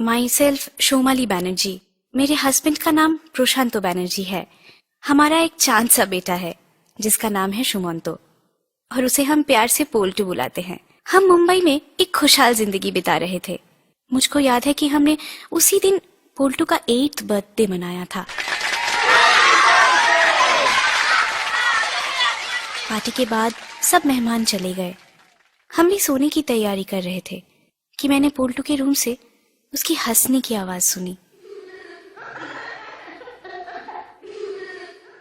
My self Shomali Banerjee. मेरे husband का नाम प्रशांतो बैनर्जी है। हमारा एक चांद सा बेटा है जिसका नाम है सुमंतो और उसे हम प्यार से पोल्टू बुलाते हैं। हम मुंबई में एक खुशहाल जिंदगी बिता रहे थे। मुझको याद है कि हमने उसी दिन पोल्टू का 8th बर्थडे मनाया था। पार्टी के बाद सब मेहमान चले गए। हम भी सोने की तैयारी कर रहे थे कि मैंने पोल्टू के रूम से उसकी हंसने की आवाज सुनी।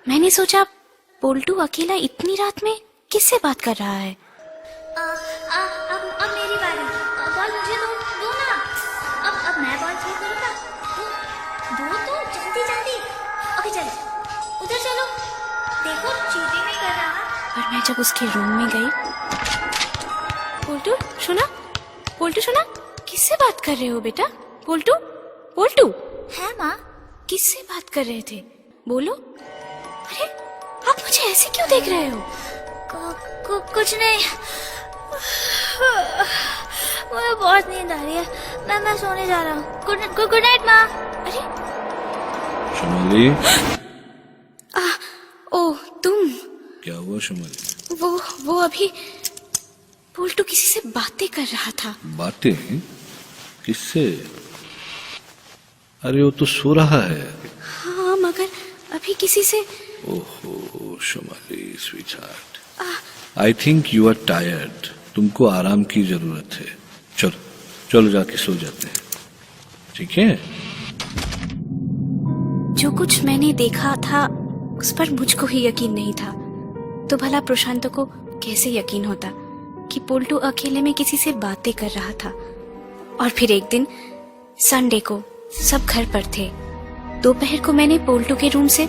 मैंने सोचा पोल्टू अकेला इतनी रात में किससे बात कर रहा है। अब मेरी बारी। बॉल मुझे दो ना। अब मैं बॉल खेल करूँगा। दो तो जल्दी जल्दी। ओके चलो उधर चलो। देखो चीटिंग नहीं कर रहा। और मैं जब उसके रूम में गई, पोल्टू सुना, पोल्टू सुना, किससे बात कर रहे हो बेटा? पोल्टू, पोल्टू। है माँ? किससे बात कर रहे थे? बोलो। अरे आप मुझे ऐसे क्यों देख रहे हो? कुछ नहीं। मुझे बहुत नींद आ रही है। मैं सोने जा रहा हूँ। गुड नाइट माँ। अरे शुमाली, ओह तुम। क्या हुआ शुमाली? वो अभी पोल्टू किसी से बातें कर रहा था। बातें? किससे? अरे वो तो सो रहा है। हाँ मगर अभी किसी से। ओहो Shumali sweetheart, I think you are tired. तुमको आराम की जरूरत है। चलो चलो जाके सो जाते हैं, ठीक है? जो कुछ मैंने देखा था उस पर मुझको ही यकीन नहीं था, तो भला प्रशांत को कैसे यकीन होता कि पोल्टू अकेले में किसी से बातें कर रहा था। और फिर एक दिन संडे को सब घर पर थे। दोपहर को मैंने पोल्टू के रूम से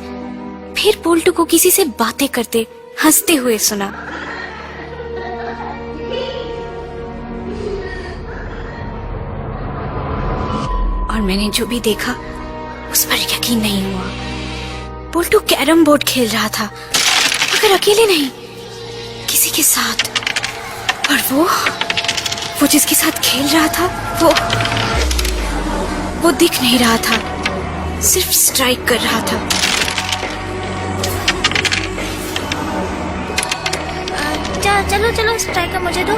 फिर पोल्टू को किसी से बातें करते हंसते हुए सुना। और मैंने जो भी देखा उस पर यकीन नहीं हुआ। पोल्टू कैरम बोर्ड खेल रहा था, मगर अकेले नहीं, किसी के साथ। और वो जिसके साथ खेल रहा था वो दिख नहीं रहा था, सिर्फ स्ट्राइक कर रहा था। चलो स्ट्राइकर मुझे दो।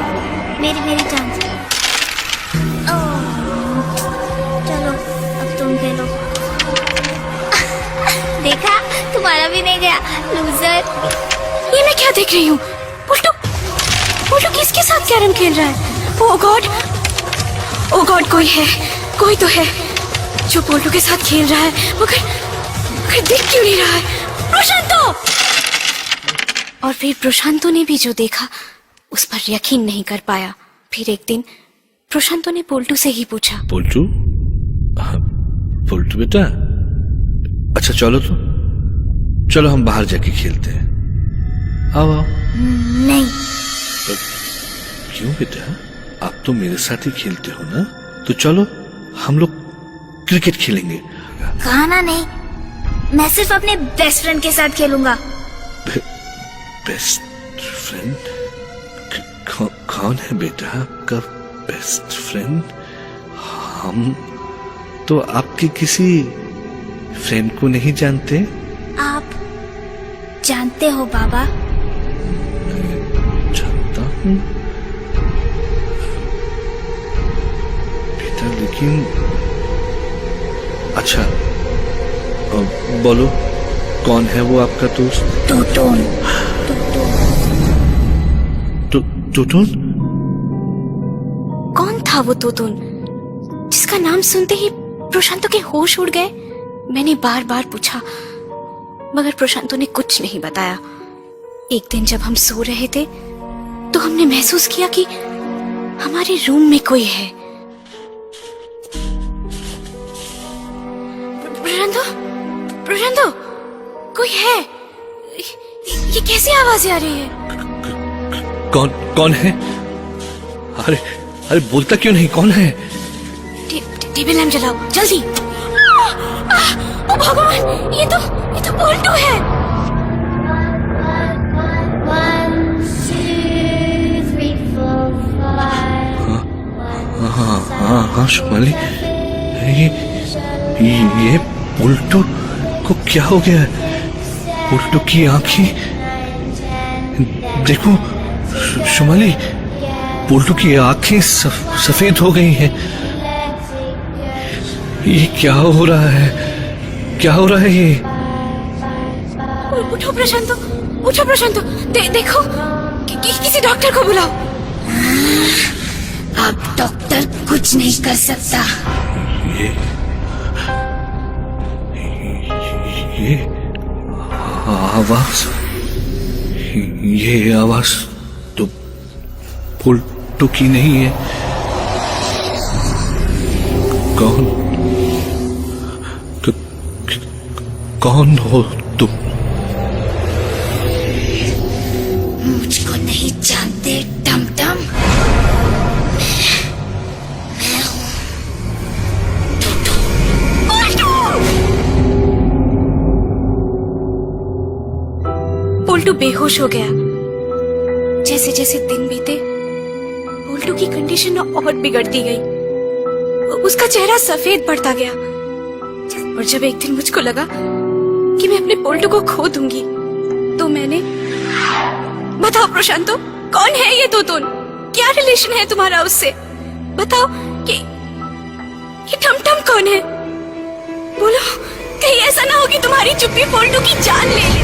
मेरी चांस। चलो अब तुम खेलो। देखा, तुम्हारा भी नहीं गया लूजर। ये मैं क्या देख रही हूँ? पोल्टू किसके साथ कैरम खेल रहा है? ओह गॉड, कोई तो है जो पोल्टू के साथ खेल रहा है, मगर दिख क्यों नहीं रहा है? प्रशांतो! और फिर प्रशांतो ने भी जो देखा उस पर यकीन नहीं कर पाया। फिर एक दिन प्रशांतो ने पोल्टू से ही पूछा, पोल्टू बेटा, अच्छा चलो हम बाहर जाके खेलते हैं। आओ। नहीं। क्यों बेटा, आप तो मेरे साथ ही खेलते हो ना, तो चलो हम लोग क्रिकेट खेलेंगे। कहा नहीं, मैं सिर्फ अपने बेस्ट फ्रेंड के साथ खेलूंगा। Best friend? कौन है बेटा आपका बेस्ट फ्रेंड? हम तो आपके किसी फ्रेंड को नहीं जानते। आप जानते हो बाबा? मैं जानता हूँ बेटा, लेकिन अच्छा बोलो, कौन है वो आपका दोस्त? टूटून। टूटून? कौन था वो टूटून जिसका नाम सुनते ही प्रशांतो के होश उड़ गए? मैंने बार बार पूछा, मगर प्रशांतो ने कुछ नहीं बताया। एक दिन जब हम सो रहे थे तो हमने महसूस किया कि हमारे रूम में कोई है। प्रशांतो, कोई है। ये कैसी आवाजें आ रही है? कौन है? अरे बोलता क्यों नहीं, कौन है? टेबल लैंप जलाओ जल्दी। ओ भगवान, ये तो पोल्टू है। 1 2 3 4 5। हाँ शुमाली, ये पुल्टू को क्या हो गया है? पुल्टू की आंखें देखो शुमाली, पुल्टू की आंखें सफेद हो गई हैं। ये क्या हो रहा है? क्या हो रहा है ये? उठो प्रशांतो, उठो प्रशांतो, देखो किसी डॉक्टर को बुलाओ। अब डॉक्टर कुछ नहीं कर सकता। ये आवाज, ये आवाज तो पुल्टू की नहीं है। कौन हो तुम? मुझको नहीं जानते टमटम। मैं हूँ पुल्टू बेहोश हो गया। जैसे जैसे दिन बीते पुल्टू की कंडीशन और बिगड़ती गई। उसका चेहरा सफेद पड़ता गया। और जब एक दिन मुझको लगा कि मैं अपने पुल्टू को खो दूंगी, तो मैंने, बताओ प्रशांतो, कौन है ये तोतुन? क्या रिलेशन है तुम्हारा उससे? बताओ कि टमटम कौन है? बोलो, कहीं ऐसा ना हो कि तुम्हारी चुप्पी पुल्टू की जान ले ले।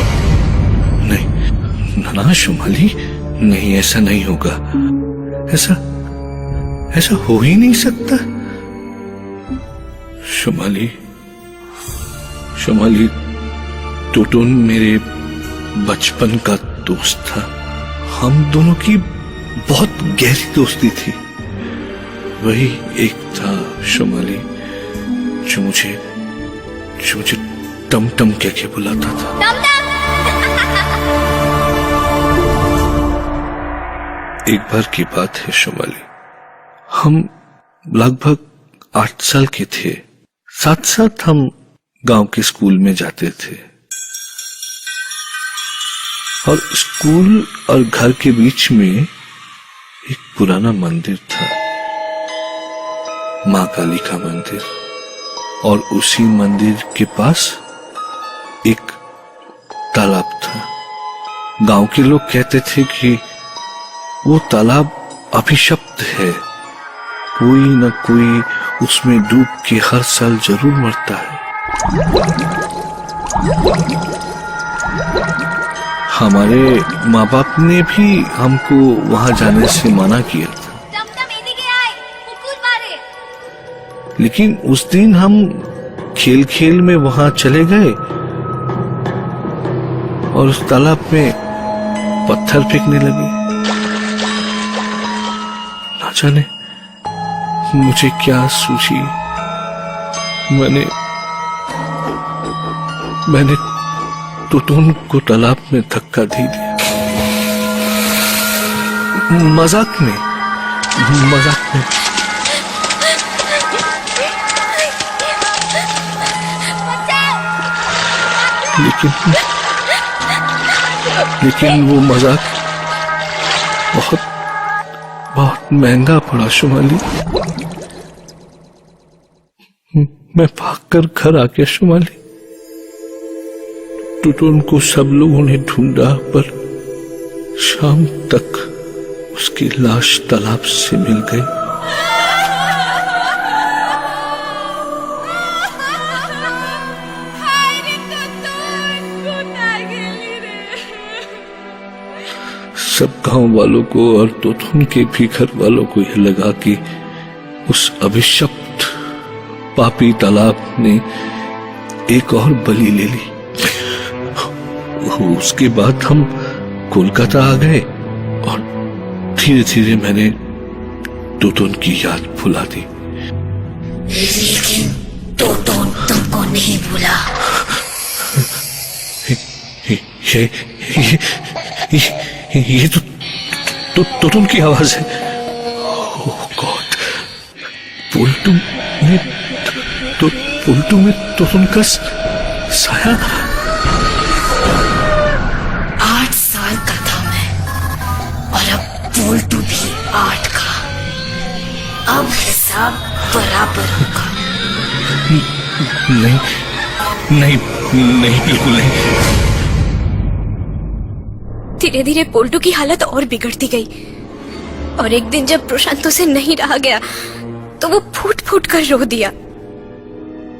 नहीं ना शुमाली, नहीं, ऐसा नहीं होगा। ऐसा हो ही नहीं सकता। शुमाली, टोटोन मेरे बचपन का दोस्त था। हम दोनों की बहुत गहरी दोस्ती थी। वही एक था शुमाली जो मुझे टमटम कह के बुलाता था। एक बार की बात है शुमाली, हम लगभग 8 साल के थे। साथ साथ हम गांव के स्कूल में जाते थे। और स्कूल और घर के बीच में एक पुराना मंदिर था, मां काली का मंदिर। और उसी मंदिर के पास एक तालाब था। गांव के लोग कहते थे कि वो तालाब अभिशप्त है, कोई न कोई उसमें डूब के हर साल जरूर मरता है। हमारे माँ बाप ने भी हमको वहां जाने से मना किया था। लेकिन उस दिन हम खेल खेल में वहां चले गए और उस तालाब में पत्थर फेंकने लगे। ना जाने मुझे क्या सूझी, मैंने टोटोन को तालाब में धक्का दे दिया। मजाक में। लेकिन वो मजाक बहुत महंगा पड़ा शुमाली। मैं भागकर घर आ गया शुमाली। टोटोन को सब लोगों ने ढूंढा, पर शाम तक उसकी लाश तालाब से मिल गई। सब गांव वालों को और टोटोन के भी घर वालों को यह लगा कि उस अभिशप्त पापी तालाब ने एक और बलि ले ली। उसके बाद हम कोलकाता आ गए और धीरे धीरे मैंने टोटोन की याद भुला दी। लेकिन टोटोन तुमको नहीं भूला। ये तो टोटोन की आवाज है। ओह गॉड, पुल्टू में टोटोन का साया। 8 साल का था मैं, और अब पुल्टू भी 8 का। अब हिसाब बराबर होगा। नहीं नहीं नहीं, बिल्कुल नहीं। धीरे धीरे पोल्टू की हालत और बिगड़ती गई और एक दिन जब प्रशांत उसे नहीं रहा गया तो वो फूट फूट कर रो दिया।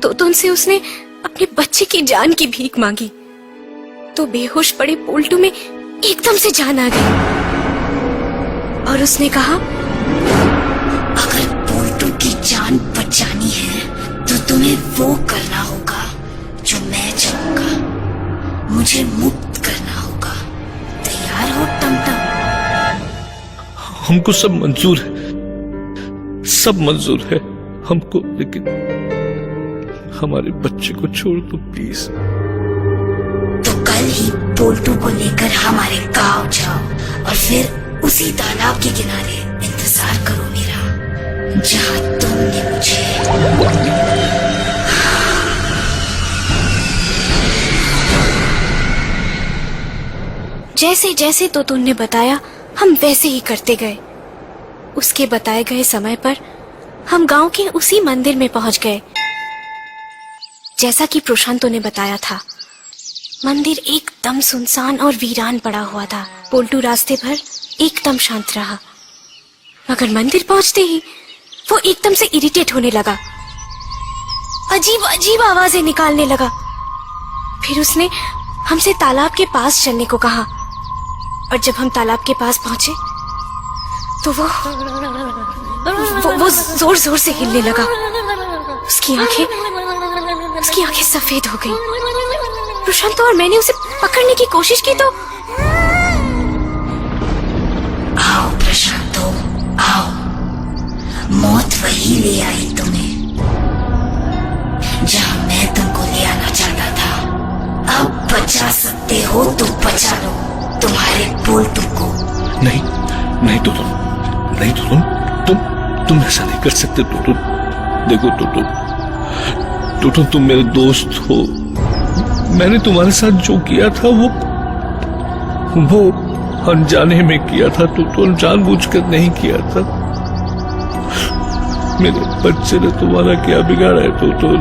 तो उनसे उसने अपने बच्चे की जान की भीख मांगी। तो बेहोश पड़े पोल्टू में एकदम से जान आ गई और उसने कहा, अगर पोल्टू की जान बचानी है तो तुम्हें वो करना होगा जो मैं चाहूंगा। मुझे मुक्त करना होगा। तैयार हो टमटम? हमको सब मंजूर है, सब मंजूर है हमको, लेकिन हमारे बच्चे को छोड़ दो प्लीज। तो कल ही पोल्टू को लेकर हमारे गांव जाओ और फिर उसी तालाब के किनारे इंतजार करो मेरा, जहां तुमने मुझे। जैसे जैसे तोतुन ने बताया हम वैसे ही करते गए। उसके बताए गए समय पर हम गांव के उसी मंदिर में पहुंच गए जैसा कि प्रशांतो ने बताया था। मंदिर एकदम सुनसान और वीरान पड़ा हुआ था। पोल्टू रास्ते भर एकदम शांत रहा, मगर मंदिर पहुंचते ही वो एकदम से इरिटेट होने लगा, अजीब अजीब आवाजें निकालने लगा। फिर उसने हमसे तालाब के पास चलने को कहा और जब हम तालाब के पास पहुंचे तो वो जोर जोर से हिलने लगा। उसकी आंखें सफेद हो गई। प्रशांत और मैंने उसे पकड़ने की कोशिश की तो आओ प्रशांतो, आओ। मौत वही ले आई तुम्हें जहां मैं तुमको ले आना चाहता था। अब बचा सकते हो तो बचा लो तुम्हारे पोल्टू को। नहीं नहीं टोटुन, नहीं टोटुन, तुम ऐसा नहीं कर सकते टोटुन। देखो टोटुन, तुम मेरे दोस्त हो। मैंने तुम्हारे साथ जो किया था वो अनजाने में किया था टोटुन, जानबूझकर नहीं किया था। मेरे बच्चे ने तुम्हारा क्या बिगाड़ा है टोटुन?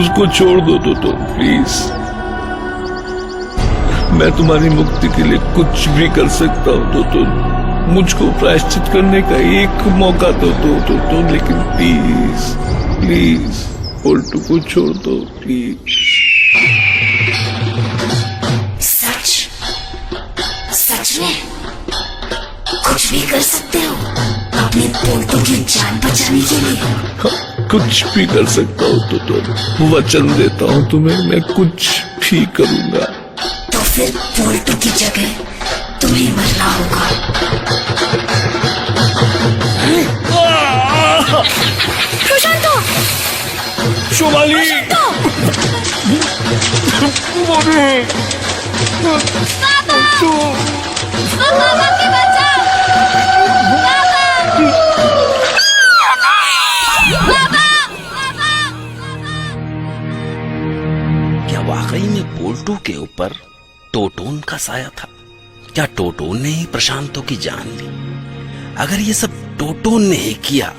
उसको छोड़ दो टोटुन प्लीज। मैं तुम्हारी मुक्ति के लिए कुछ भी कर सकता हूँ टोटुन। मुझको प्रायश्चित करने का एक मौका तो दो टोटुन, लेकिन प्लीज प्लीज पोल्टू को छोड़ दो प्लीज। सच में कुछ भी कर सकते हो अपने पोल्टू की जान बचाने के लिए? हाँ, कुछ भी कर सकता हूँ टोटुन, वचन देता हूँ तुम्हें, मैं कुछ भी करूंगा। तो फिर पोल्टू की जगह तुम्हें मरना होगा। प्रशांतो! शोभाली! पापा के बचाओ! क्या वाकई में पोल्टू के ऊपर टोटोन का साया था? क्या टोटोन ने ही प्रशांतों की जान ली? अगर ये सब टोटोन ने ही किया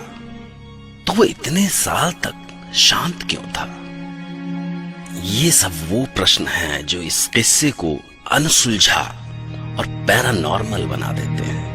तो वो इतने साल तक शांत क्यों था? ये सब वो प्रश्न हैं जो इस किस्से को अनसुलझा और पैरानॉर्मल बना देते हैं।